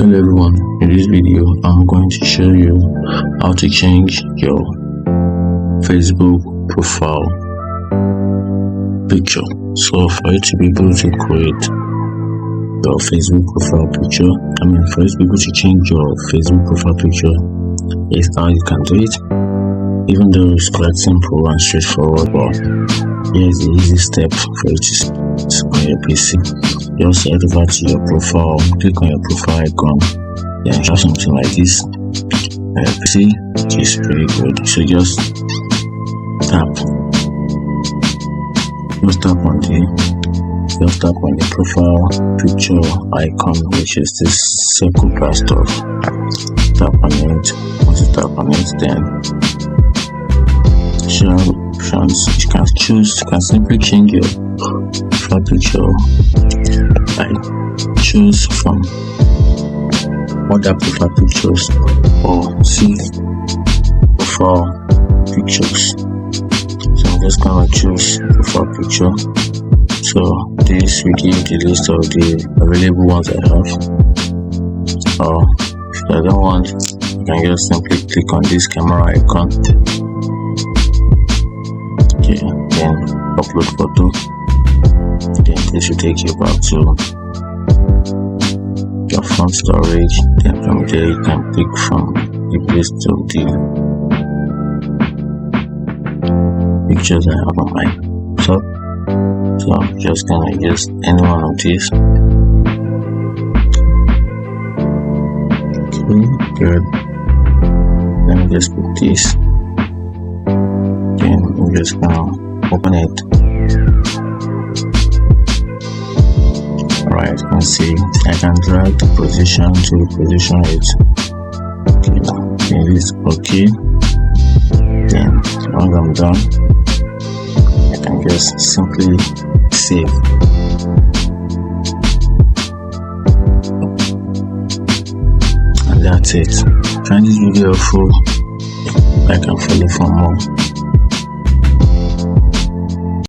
Hello everyone, in this video I'm going to show you how to change your Facebook profile picture. So for you to be able to create your Facebook profile picture, for you to be able to change your Facebook profile picture, is how you can do it. Even though it's quite simple and straightforward, but here's the easy step for you to on your PC. Just head over to your profile, click on your profile icon, then show something like this on your PC, which is pretty good. So just tap on the profile picture icon, which is this circle plus stuff. Tap on it. Once you tap on it, then you can simply change your profile picture. Choose from other profile pictures or see profile pictures. So I'm just gonna choose profile picture. So this will give the list of the available ones I have. Or if I don't want, you can just simply click on this camera icon. Okay, then upload photo. Then this will take you back to your phone storage. Then from there you can pick from the list of the pictures I have on my laptop. So I'm just gonna use any one of these. Okay, good. Let me just put this. Then I'm just gonna open it. Alright, you can see I can drag the position to position it. Okay, then it's okay. Then once I'm done, I can just simply save. And that's it. Find this video helpful. Like and follow for more.